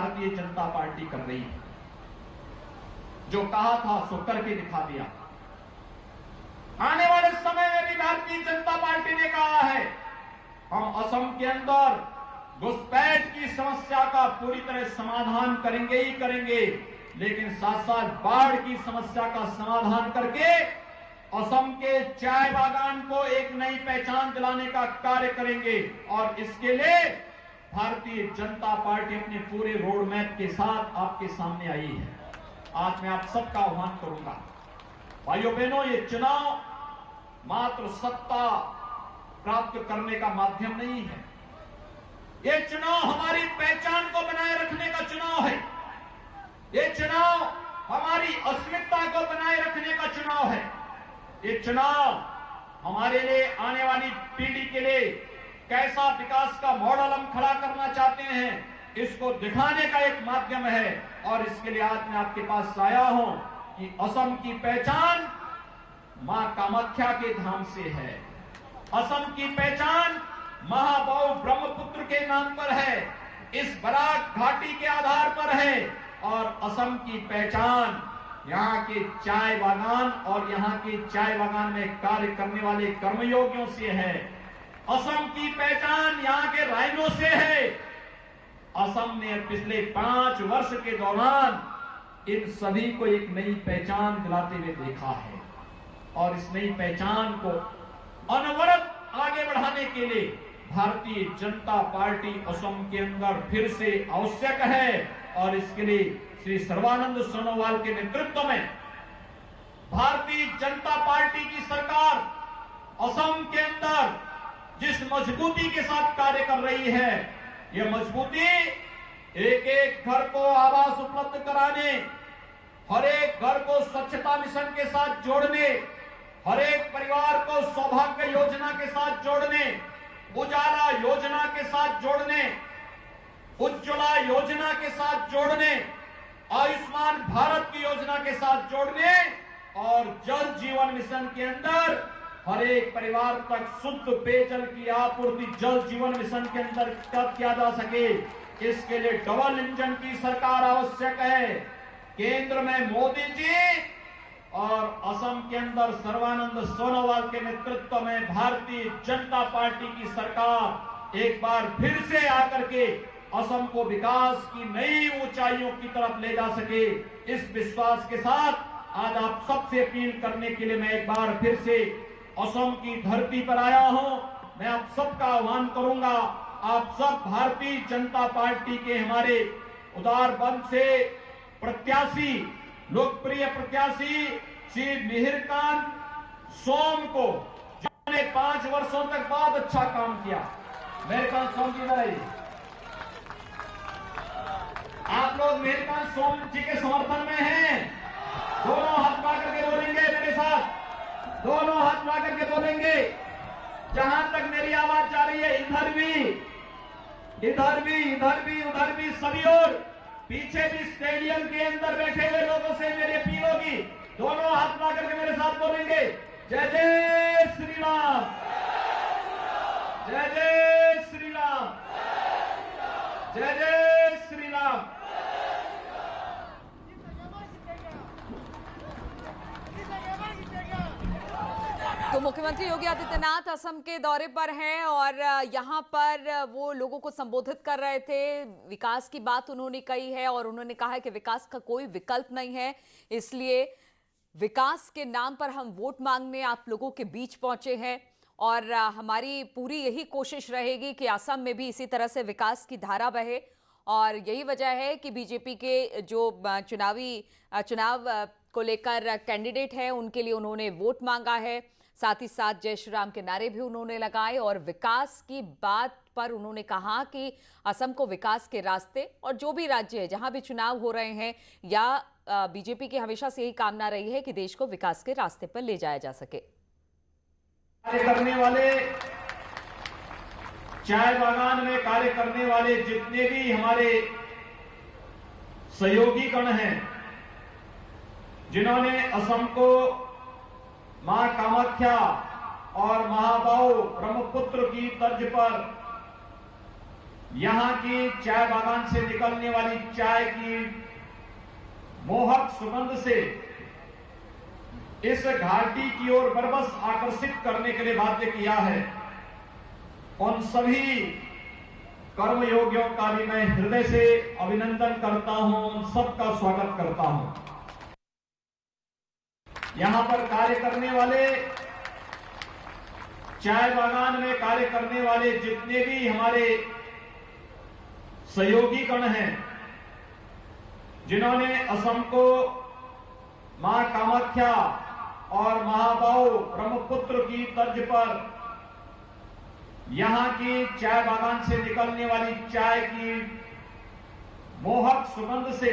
Bharatiya Janata party कर रही है। जो कहा था सो करके दिखा दिया। आने वाले समय में भी भारतीय जनता पार्टी ने कहा है हम असम के अंदर घुसपैठ की समस्या का पूरी तरह समाधान करेंगे ही करेंगे, लेकिन साथ साथ बाढ़ की समस्या का समाधान करके असम के चाय बागान को एक नई पहचान दिलाने का कार्य करेंगे। और इसके लिए भारतीय जनता पार्टी अपने पूरे रोड मैप के साथ आपके सामने आई है। आज मैं आप सबका आह्वान करूंगा, भाइयों बहनों, ये चुनाव मात्र सत्ता प्राप्त करने का माध्यम नहीं है। ये चुनाव हमारी पहचान को बनाए रखने का चुनाव है। ये चुनाव हमारी अस्मिता को बनाए रखने का चुनाव है। ये चुनाव हमारे लिए, आने वाली पीढ़ी के लिए कैसा विकास का मॉडल हम खड़ा करना चाहते हैं, इसको दिखाने का एक माध्यम है। और इसके लिए आज मैं आपके पास आया हूं कि असम की पहचान मां कामाख्या के धाम से है। असम की पहचान महाबाहु ब्रह्मपुत्र के नाम पर है, इस बराक घाटी के आधार पर है। और असम की पहचान यहाँ के चाय बागान और यहाँ के चाय बागान में कार्य करने वाले कर्मयोगियों से है। असम की पहचान यहाँ के राइनों से है। असम ने पिछले 5 वर्ष के दौरान इन सभी को एक नई पहचान दिलाते हुए देखा है। और इस नई पहचान को अनवरत आगे बढ़ाने के लिए भारतीय जनता पार्टी असम के अंदर फिर से आवश्यक है। और इसके लिए श्री सर्बानंद सोनोवाल के नेतृत्व में भारतीय जनता पार्टी की सरकार असम के अंदर जिस मजबूती के साथ कार्य कर रही है, यह मजबूती एक एक घर को आवास उपलब्ध कराने, हर एक घर को स्वच्छता मिशन के साथ जोड़ने, हर एक परिवार को सौभाग्य योजना के साथ जोड़ने, उजाला योजना के साथ जोड़ने, उज्ज्वला योजना के साथ जोड़ने, आयुष्मान भारत की योजना के साथ जोड़ने और जल जीवन मिशन के अंदर हर एक परिवार तक शुद्ध पेयजल की आपूर्ति जल जीवन मिशन के अंदर कब किया जा सके, इसके लिए डबल इंजन की सरकार आवश्यक है। केंद्र में मोदी जी और असम के अंदर सर्बानंद सोनोवाल के नेतृत्व में भारतीय जनता पार्टी की सरकार एक बार फिर से आकर के असम को विकास की नई ऊंचाइयों की तरफ ले जा सके, इस विश्वास के साथ आज आप सबसे अपील करने के लिए मैं एक बार फिर से असम की धरती पर आया हूं। मैं आप सबका आह्वान करूंगा, आप सब भारतीय जनता पार्टी के हमारे उदार बंद से प्रत्याशी, लोकप्रिय प्रत्याशी श्री मिहिरकांत सोम को, जिन्होंने 5 वर्षों तक बहुत अच्छा काम किया। मिहिरकांत सोम जी रही, आप लोग मिहिरकांत सोम जी के समर्थन में हैं। दोनों हाथ मिला करके बोलेंगे मेरे साथ, दोनों हाथ मिला करके बोलेंगे। जहां तक मेरी आवाज जा रही है, इधर भी, इधर भी, इधर भी, उधर भी, सभी और पीछे भी स्टेडियम के अंदर बैठे हुए लोगों से मेरी अपील होगी, दोनों हाथ मिला करके मेरे साथ बोलेंगे जय जय श्री राम, जय जय श्री राम, जय जय श्री राम। तो मुख्यमंत्री योगी आदित्यनाथ असम के दौरे पर हैं और यहाँ पर वो लोगों को संबोधित कर रहे थे। विकास की बात उन्होंने कही है और उन्होंने कहा है कि विकास का कोई विकल्प नहीं है, इसलिए विकास के नाम पर हम वोट मांगने आप लोगों के बीच पहुंचे हैं। और हमारी पूरी यही कोशिश रहेगी कि असम में भी इसी तरह से विकास की धारा बहे। और यही वजह है कि बीजेपी के जो चुनाव को लेकर कैंडिडेट है उनके लिए उन्होंने वोट मांगा है। साथ ही साथ जय श्री राम के नारे भी उन्होंने लगाए और विकास की बात पर उन्होंने कहा कि असम को विकास के रास्ते, और जो भी राज्य है जहां भी चुनाव हो रहे हैं या बीजेपी की हमेशा से यही कामना रही है कि देश को विकास के रास्ते पर ले जाया जा सके। कार्य करने वाले, चाय बागान में कार्य करने वाले जितने भी हमारे सहयोगी गण हैं, जिन्होंने असम को मां कामाख्या और महाबाहु ब्रह्मपुत्र की तर्ज पर यहां की चाय बागान से निकलने वाली चाय की मोहक सुगंध से इस घाटी की ओर बरबस आकर्षित करने के लिए बाध्य किया है। उन सभी कर्मयोगियों का भी मैं हृदय से अभिनंदन करता हूं, उन सबका स्वागत करता हूं। यहां पर कार्य करने वाले, चाय बागान में कार्य करने वाले जितने भी हमारे सहयोगी गण हैं, जिन्होंने असम को मां कामाख्या और महाबाहु ब्रह्मपुत्र की तर्ज पर यहां की चाय बागान से निकलने वाली चाय की मोहक सुगंध से